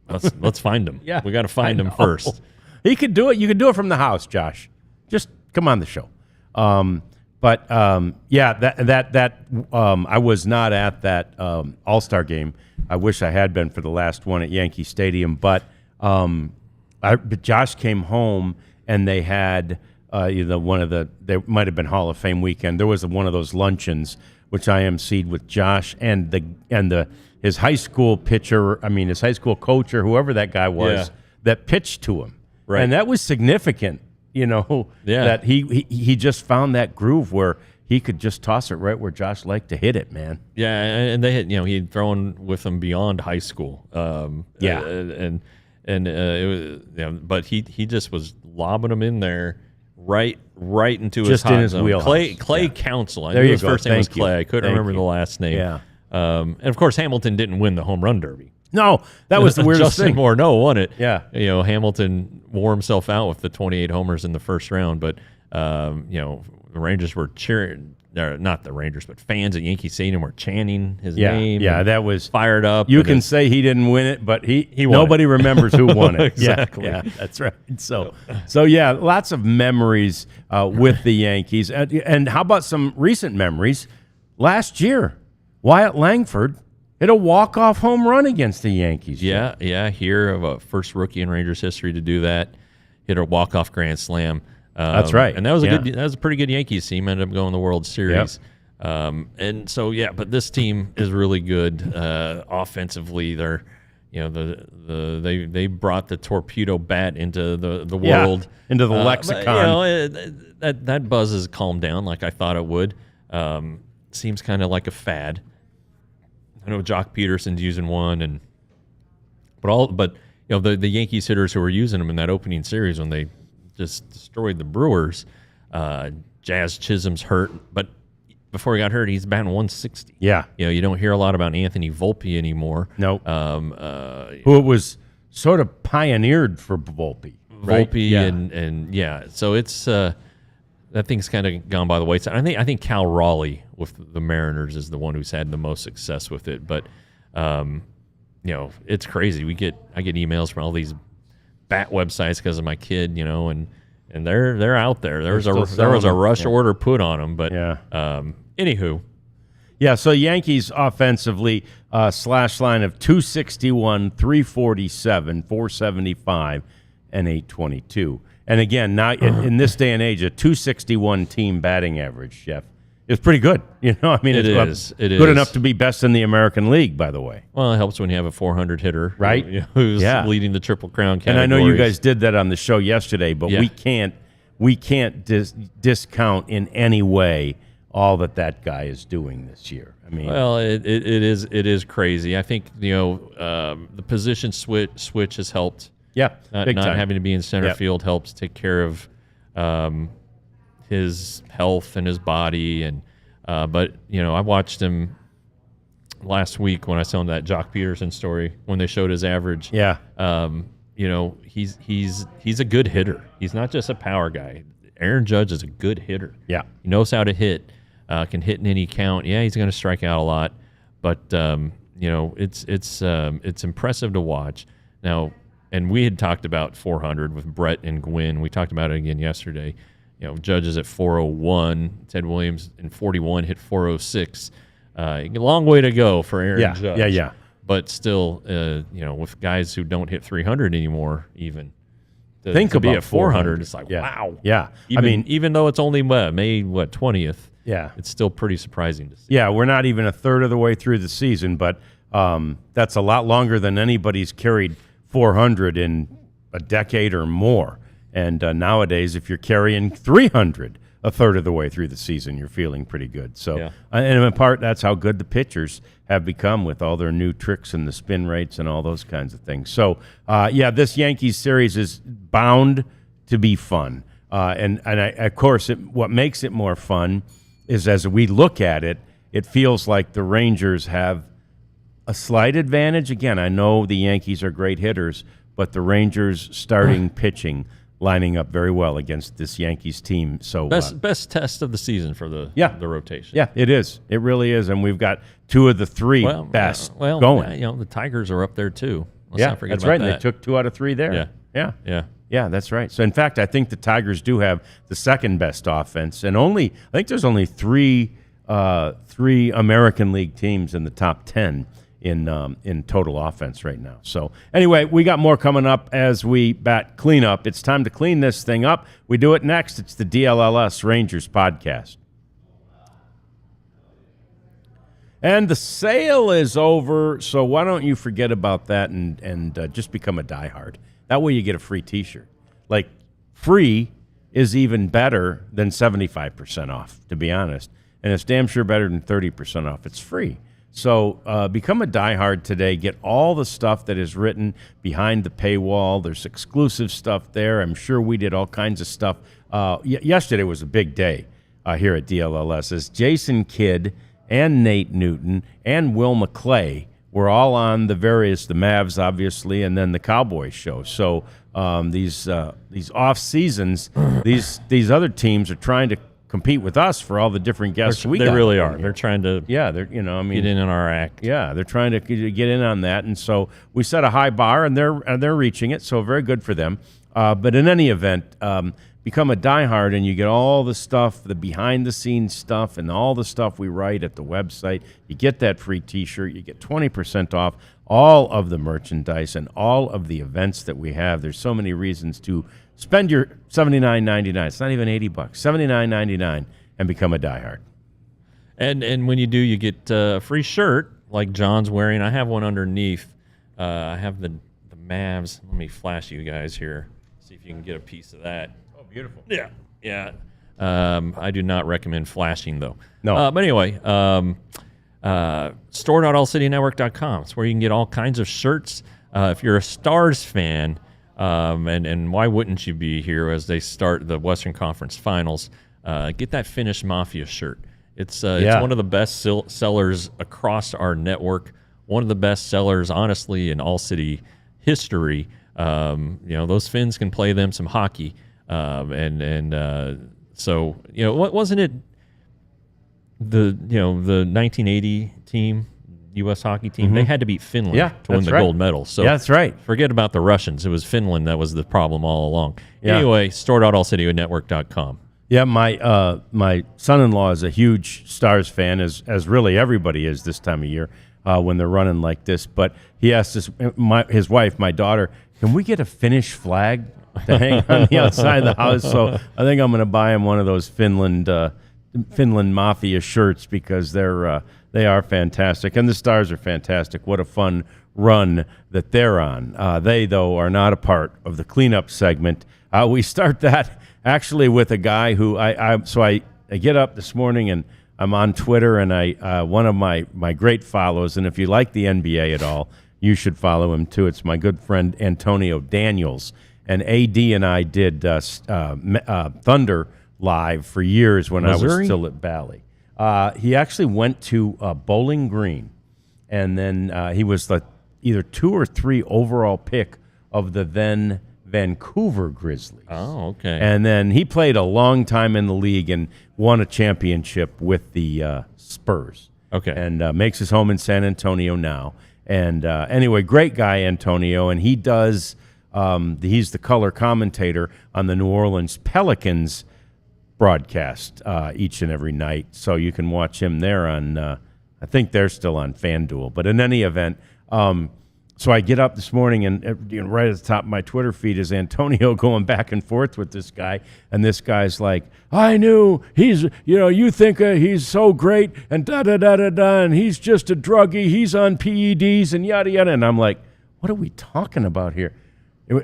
Let's find him. Yeah, we got to find I him know. first. He could do it. You could do it from the house, Josh. Just come on the show. I was not at that All-Star game. I wish I had been for the last one at Yankee Stadium. But Josh came home and they had there might have been Hall of Fame weekend. There was one of those luncheons which I emceed with Josh and his high school pitcher. I mean, his high school coach or whoever that guy was that pitched to him. Right. And that was significant, that he just found that groove where he could just toss it right where Josh liked to hit it, man. Yeah, and they had, he had thrown with them beyond high school. It was, but he just was lobbing them in there right into Just his hot in his zone. wheelhouse. Clay Counsel. I There knew you his go. first name was Thank you. Clay. I couldn't Thank remember you. the last name. Yeah. And of course, Hamilton didn't win the home run derby. No, that was the weirdest Justin thing. Morneau won it. Yeah. Hamilton wore himself out with the 28 homers in the first round, but the Rangers were cheering. Not the Rangers, but fans at Yankee Stadium were chanting his name. Yeah, and that was fired up. You and can say he didn't win it, but won nobody it. remembers who won it. Exactly. Yeah, that's right. So yeah, lots of memories with the Yankees. And how about some recent memories? Last year, Wyatt Langford hit a walk-off home run against the Yankees. Yeah. Here, of a first rookie in Rangers history to do that, hit a walk-off grand slam. That's right. And that was that was a pretty good Yankees team. Ended up going to the World Series. And so but this team is really good offensively. They're they brought the torpedo bat into the world, into the lexicon. But, that buzz has calmed down like I thought it would. Seems kind of like a fad. I know Jock Peterson's using one, but the Yankees hitters who were using them in that opening series when they just destroyed the Brewers. Jazz Chisholm's hurt, but before he got hurt, he's batting 160. Yeah. You don't hear a lot about Anthony Volpe anymore. Nope. Who was sort of pioneered for Volpe. Right? Volpe so it's that thing's kind of gone by the wayside. I think Cal Raleigh with the Mariners is the one who's had the most success with it, but it's crazy. I get emails from all these bat websites because of my kid, and they're out there. There was a rush order put on them, but anywho. Yeah, so Yankees offensively, slash line of 261, 347, 475, and 822. And again, now in this day and age, a 261 team batting average, Jeff, is pretty good. I mean, It it's is good enough to be best in the American League, by the way. Well, it helps when you have a 400 hitter, right? Who's leading the Triple Crown categories. And I know you guys did that on the show yesterday, but we can't discount in any way all that guy is doing this year. I mean, well, it is crazy. I think the position switch has helped. Yeah, not having to be in center field helps take care of his health and his body. And but I watched him last week when I saw him that Jock Peterson story when they showed his average. Yeah, he's a good hitter. He's not just a power guy. Aaron Judge is a good hitter. Yeah, he knows how to hit. Can hit in any count. Yeah, he's going to strike out a lot, but it's impressive to watch now. And we had talked about 400 with Brett and Gwynn. We talked about it again yesterday. Judge is at 401. Ted Williams in 41 hit 406. A long way to go for Aaron Judge. Yeah. But still, with guys who don't hit 300 anymore, even think to about be at 400, it's like wow. Yeah. Even though it's only May 20th. Yeah, it's still pretty surprising to see. Yeah, we're not even a third of the way through the season, but that's a lot longer than anybody's carried 400 in a decade or more. And nowadays, if you're carrying 300 a third of the way through the season, you're feeling pretty good. So, and in part, that's how good the pitchers have become with all their new tricks and the spin rates and all those kinds of things. So, this Yankees series is bound to be fun. And of course, what makes it more fun is as we look at it, it feels like the Rangers have a slight advantage. Again, I know the Yankees are great hitters, but the Rangers starting pitching lining up very well against this Yankees team. So best test of the season for the rotation. Yeah, it is. It really is. And we've got 2 of the 3 best going. The Tigers are up there too. Let's not forget that's about right. that. And they took 2 out of 3 there. Yeah. That's right. So in fact, I think the Tigers do have the second best offense, and I think there's only 3 American League teams in the top 10 in total offense right now. So anyway, we got more coming up as we bat cleanup. It's time to clean this thing up. We do it next. It's the DLLS Rangers podcast. And the sale is over, so why don't you forget about that and just become a diehard. That way you get a free T-shirt. Like, free is even better than 75% off, to be honest. And it's damn sure better than 30% off. It's free. So become a diehard today. Get all the stuff that is written behind the paywall. There's exclusive stuff there. I'm sure we did all kinds of stuff. Yesterday was a big day here at DLLS. As Jason Kidd and Nate Newton and Will McClay were all on the Mavs, obviously, and then the Cowboys show. So these off seasons, these other teams are trying to compete with us for all the different guests we got. They really are. They're trying to get in on our act. Yeah, they're trying to get in on that, and so we set a high bar, and they're reaching it. So very good for them. But in any event, become a diehard, and you get all the stuff, the behind-the-scenes stuff, and all the stuff we write at the website. You get that free T-shirt. You get 20% off all of the merchandise and all of the events that we have. There's so many reasons to spend your $79.99. It's not even $80. $79.99 and become a diehard. And when you do, you get a free shirt like John's wearing. I have one underneath. I have the Mavs. Let me flash you guys here. See if you can get a piece of that. Oh, beautiful. Yeah. I do not recommend flashing, though. No. But anyway, store.allcitynetwork.com. It's where you can get all kinds of shirts. If you're a Stars fan, and why wouldn't you be here as they start the Western Conference Finals, get that Finnish Mafia shirt. It's one of the best sellers across our network, one of the best sellers, honestly, in All-City history. Those Finns can play them some hockey. So what wasn't it the 1980 team, U.S. hockey team, they had to beat Finland to win the gold medal. So that's right. Forget about the Russians. It was Finland that was the problem all along. Yeah. Anyway, store.allcitynetwork.com. Yeah, my son-in-law is a huge Stars fan, as really everybody is this time of year when they're running like this. But he asked his wife, my daughter, can we get a Finnish flag to hang on the outside of the house? So I think I'm going to buy him one of those Finland Mafia shirts because they are fantastic, and the Stars are fantastic. What a fun run that they're on. They, though, are not a part of the cleanup segment. We start that actually with a guy who I get up this morning and I'm on Twitter, and one of my great follows, and if you like the NBA at all, you should follow him too. It's my good friend Antonio Daniels, and AD and I did Thunder live for years when Missouri? I was still at Bally. He actually went to Bowling Green, and then he was the either 2 or 3 overall pick of the then Vancouver Grizzlies. Oh, okay. And then he played a long time in the league and won a championship with the Spurs. Okay. And makes his home in San Antonio now. And anyway, great guy, Antonio, and he does. He's the color commentator on the New Orleans Pelicans broadcast each and every night, so you can watch him there on. I think they're still on FanDuel, but in any event, so I get up this morning and right at the top of my Twitter feed is Antonio going back and forth with this guy, and this guy's like, "I knew he's, you think he's so great, and da da da da da, and he's just a druggie, he's on PEDs and yada yada," and I'm like, "What are we talking about here?"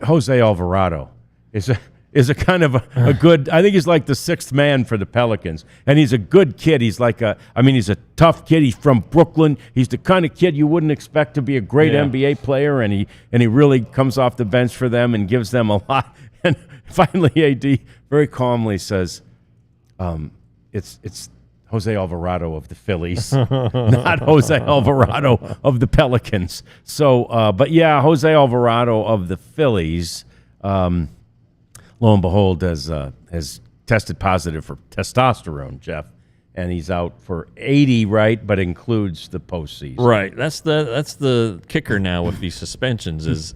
Jose Alvarado is a kind of a good, I think he's like the 6th man for the Pelicans. And he's a good kid. He's he's a tough kid. He's from Brooklyn. He's the kind of kid you wouldn't expect to be a great NBA player. And he really comes off the bench for them and gives them a lot. And finally, AD very calmly says, it's Jose Alvarado of the Phillies, not Jose Alvarado of the Pelicans. So, but yeah, Jose Alvarado of the Phillies, lo and behold, has tested positive for testosterone, Jeff, and he's out for 80, right? But includes the postseason. Right. That's the kicker now with these suspensions is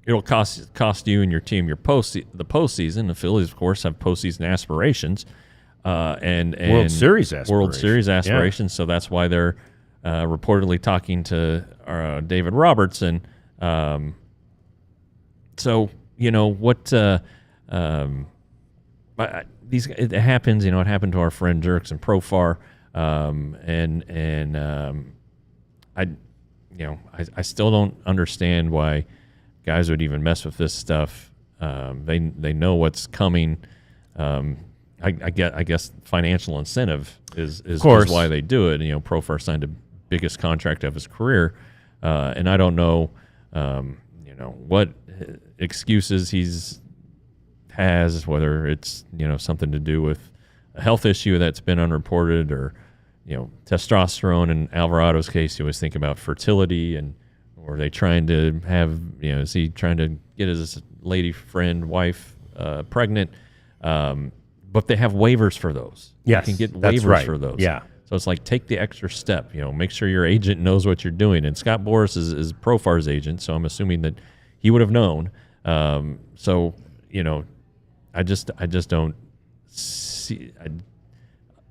it'll cost you and your team the postseason. The Phillies, of course, have postseason aspirations. And World Series aspirations. World Series aspirations. Yeah. So that's why they're reportedly talking to David Robertson. So what? It happens. It happened to our friend Jerks and Profar, I still don't understand why guys would even mess with this stuff. They know what's coming. I guess financial incentive is why they do it. Profar signed the biggest contract of his career, and I don't know, what excuses he's has, whether it's something to do with a health issue that's been unreported, or testosterone. In Alvarado's case, he was thinking about fertility, or are they trying to have is he trying to get his lady friend wife pregnant? But they have waivers for those. Yes, you can get that's waivers right. for those. Yeah. So it's like, take the extra step. Make sure your agent knows what you're doing. And Scott Boras is Profar's agent, so I'm assuming that he would have known. I just don't see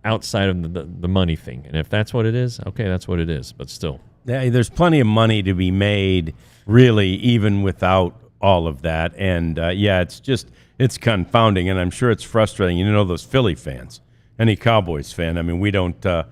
outside of the money thing. And if that's what it is, okay, that's what it is. But still, yeah, there's plenty of money to be made, really, even without all of that. And it's confounding, and I'm sure it's frustrating. Those Philly fans, any Cowboys fan. I mean, we don't do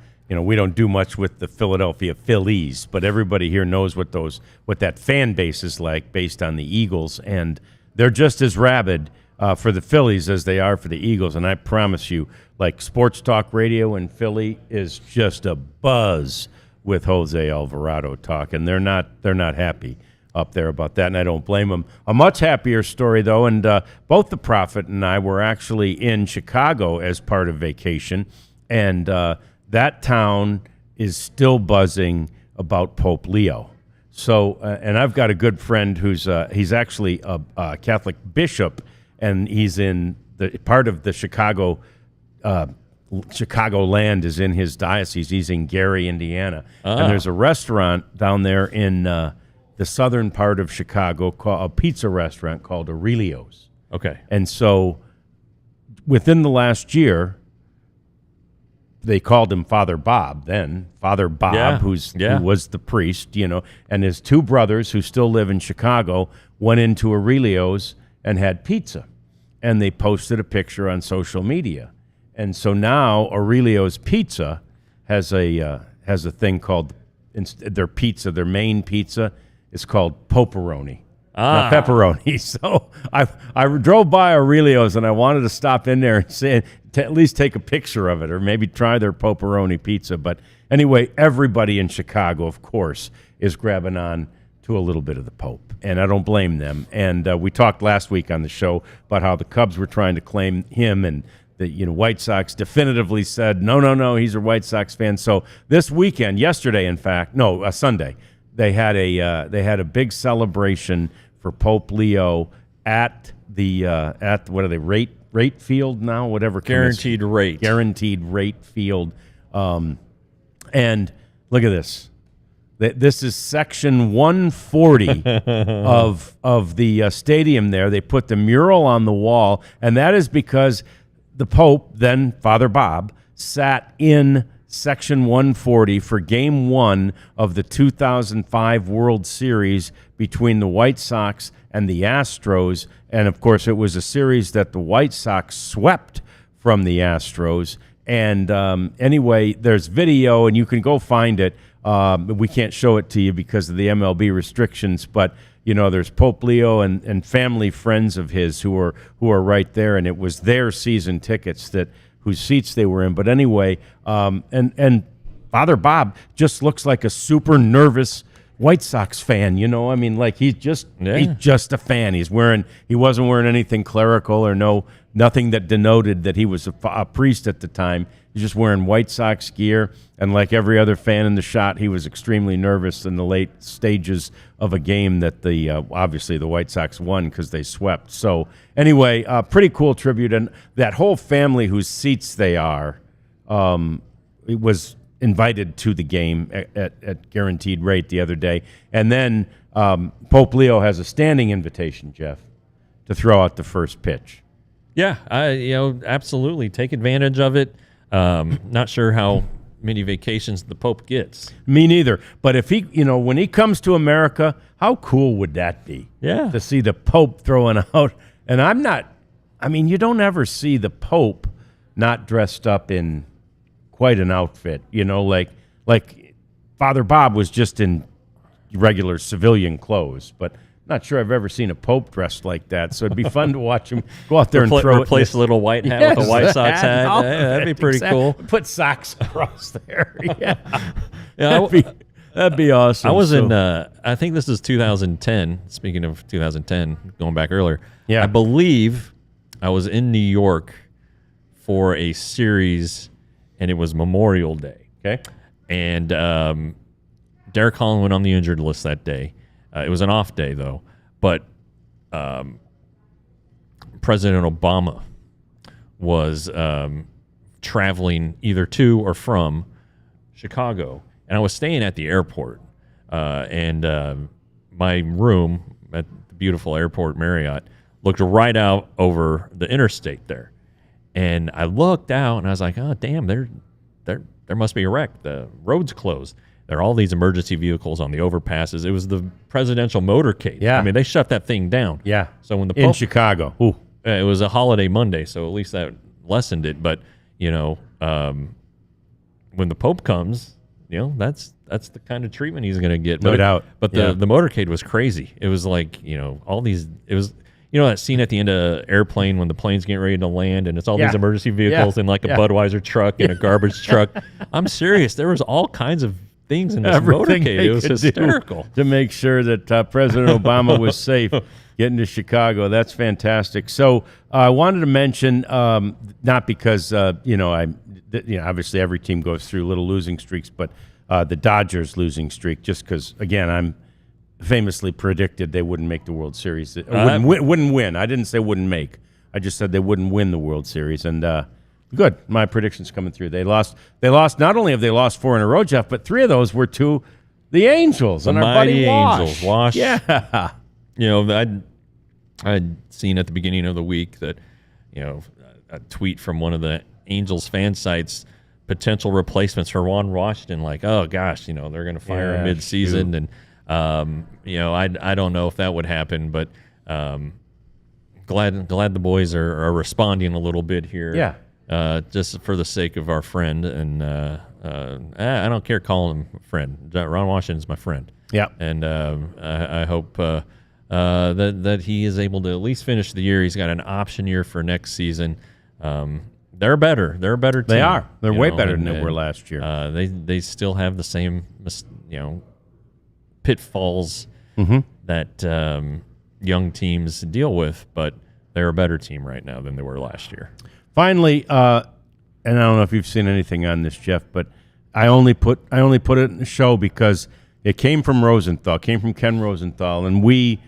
much with the Philadelphia Phillies, but everybody here knows what that fan base is like, based on the Eagles, and they're just as rabid for the Phillies as they are for the Eagles. And I promise you, like, sports talk radio in Philly is just a buzz with Jose Alvarado talk, and they're not happy up there about that, and I don't blame them. A much happier story, though, and both the Prophet and I were actually in Chicago as part of vacation, and that town is still buzzing about Pope Leo. So, and I've got a good friend who's he's actually a Catholic bishop, and he's in the part of the Chicago land is in his diocese. He's in Gary, Indiana, and there's a restaurant down there in the southern part of Chicago, a pizza restaurant called Aurelio's. Okay. And so within the last year, they called him Father Bob then. Father Bob, who was the priest, and his two brothers, who still live in Chicago, went into Aurelio's and had pizza. And they posted a picture on social media. And so now Aurelio's Pizza has a thing called, their main pizza is called Poperoni, not pepperoni. So I drove by Aurelio's, and I wanted to stop in there and to at least take a picture of it, or maybe try their Poperoni pizza. But anyway, everybody in Chicago, of course, is grabbing on to a little bit of the Pope, and I don't blame them. And we talked last week on the show about how the Cubs were trying to claim him, and the White Sox definitively said, no, he's a White Sox fan. So this weekend, Sunday, they had a big celebration for Pope Leo at the what are they, rate field now, whatever, guaranteed rate field, and look at this. This is section 140 of the stadium there. They put the mural on the wall, and that is because the Pope, then Father Bob, sat in section 140 for Game 1 of the 2005 World Series between the White Sox and the Astros. And, of course, it was a series that the White Sox swept from the Astros. And anyway, there's video, and you can go find it. We can't show it to you because of the MLB restrictions, but there's Pope Leo and family friends of his who are right there, and it was their season tickets whose seats they were in. But anyway, and Father Bob just looks like a super nervous White Sox fan, you know. I mean, like he's just a fan. He wasn't wearing anything clerical or nothing that denoted that he was a priest at the time. He's just wearing White Sox gear, and like every other fan in the shot, he was extremely nervous in the late stages of a game that obviously the White Sox won because they swept. So anyway, pretty cool tribute, and that whole family whose seats they are, it was invited to the game at guaranteed rate the other day. And then Pope Leo has a standing invitation, Jeff, to throw out the first pitch. Yeah, absolutely. Take advantage of it. Not sure how many vacations the Pope gets. Me neither. But if he, when he comes to America, how cool would that be? Yeah. To see the Pope throwing out. And you don't ever see the Pope not dressed up in quite an outfit, like Father Bob was just in regular civilian clothes, but not sure I've ever seen a Pope dressed like that. So it'd be fun to watch him go out there and replace a little white hat with a White Sox hat. Yeah, that'd be pretty cool. Put socks across there. Yeah, that'd be awesome. I was in. I think this is 2010. Speaking of 2010, going back earlier. Yeah, I believe I was in New York for a series. And it was Memorial Day. Okay. And Derek Holland went on the injured list that day. It was an off day, though. But President Obama was traveling either to or from Chicago. And I was staying at the airport. And my room at the beautiful airport Marriott looked right out over the interstate there. And I looked out, and I was like, "Oh, damn! There must be a wreck. The road's closed. There are all these emergency vehicles on the overpasses. It was the presidential motorcade. Yeah, I mean, they shut that thing down. Yeah. So when the Pope, in Chicago, it was a holiday Monday, so at least that lessened it. But when the Pope comes, that's the kind of treatment he's going to get. No doubt. But the motorcade was crazy. It was like all these. It was. That scene at the end of Airplane when the plane's getting ready to land and it's all these emergency vehicles and like a Budweiser truck and a garbage truck. I'm serious. There was all kinds of things in this motorcade. It was hysterical. To make sure that President Obama was safe getting to Chicago. That's fantastic. So I wanted to mention, not because, obviously every team goes through little losing streaks, but the Dodgers losing streak, just because, again, I'm famously predicted they wouldn't make the World Series. Wouldn't win. I didn't say wouldn't make. I just said they wouldn't win the World Series. And good. My prediction's coming through. They lost. Not only have they lost 4 in a row, Jeff, but 3 of those were to the Angels. The mighty Angels. Wash. Yeah. I'd seen at the beginning of the week that, a tweet from one of the Angels fan sites, potential replacements for Ron Washington, like, oh gosh, they're going to fire him mid-season. And I don't know if that would happen, but glad the boys are responding a little bit here. Yeah. Just for the sake of our friend, and I don't care calling him a friend. Ron Washington's my friend. Yeah. And I hope that he is able to at least finish the year. He's got an option year for next season. They're better. They're a better team. They are. They're way better than they were last year. They still have the same pitfalls that young teams deal with, but they're a better team right now than they were last year. Finally, and I don't know if you've seen anything on this, Jeff, but I only put it in the show because it came from Rosenthal, came from Ken Rosenthal, and we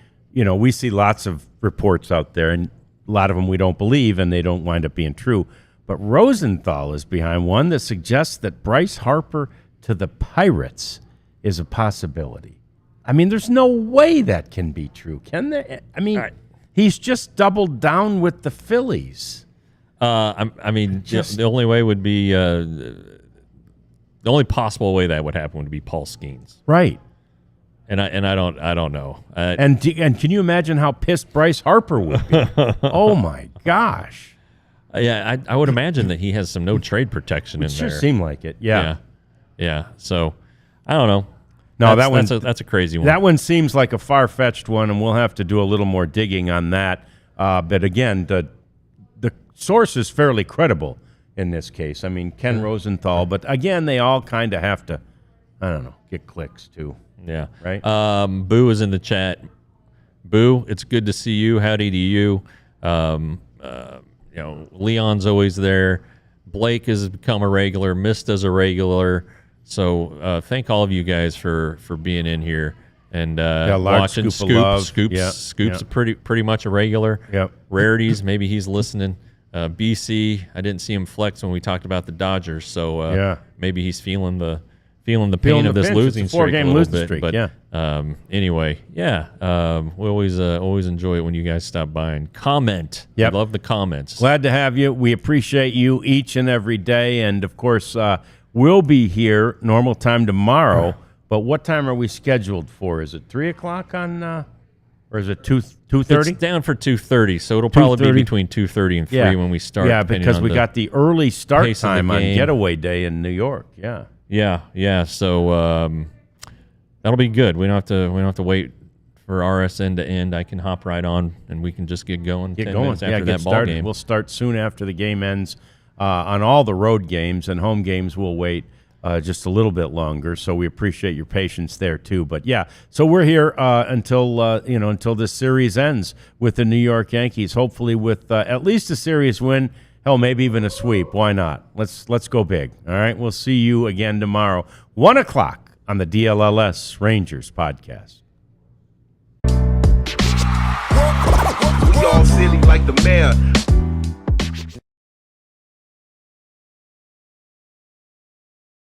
see lots of reports out there, and a lot of them we don't believe, and they don't wind up being true. But Rosenthal is behind one that suggests that Bryce Harper to the Pirates is a possibility. I mean, there's no way that can be true, can there? I mean, he's just doubled down with the Phillies. The only way would be the only possible way that would happen would be Paul Skeens, right? And I don't know. And can you imagine how pissed Bryce Harper would be? Oh my gosh! Yeah, I would imagine that he has some no trade protection in there. It sure seemed like it. Yeah. So I don't know. No, that's a crazy one. That one seems like a far-fetched one, and we'll have to do a little more digging on that. But again, the source is fairly credible in this case. I mean, Ken Rosenthal, but again, they all kind of have to, I don't know, get clicks too. Yeah. Right. Boo is in the chat. Boo, it's good to see you. Howdy to you. Leon's always there. Blake has become a regular. Mista's a regular. So thank all of you guys for being in here and watching. Scoop's pretty much a regular. Yep. Rarities, maybe he's listening. BC, I didn't see him flex when we talked about the Dodgers, so maybe he's feeling the pain of this losing streak a little bit. But anyway, we always enjoy it when you guys stop by and comment. Yep. We love the comments. Glad to have you. We appreciate you each and every day, and of course, we'll be here normal time tomorrow. But what time are we scheduled for? Is it 3:00 on? Or is it 2:30? It's down for 2:30, so it'll probably be between 2:30 and 3 when we start. Yeah, because we got the early start time on game. Getaway Day in New York. Yeah. So that'll be good. We don't have to wait for RSN to end. I can hop right on, and we can just get going. 10 minutes after that ball game. We'll start soon after the game ends. On all the road games and home games, we'll wait just a little bit longer. So we appreciate your patience there too. But so we're here until this series ends with the New York Yankees. Hopefully with at least a series win. Hell, maybe even a sweep. Why not? Let's go big. All right. We'll see you again tomorrow, 1:00 on the DLLS Rangers podcast. We all silly like the mayor.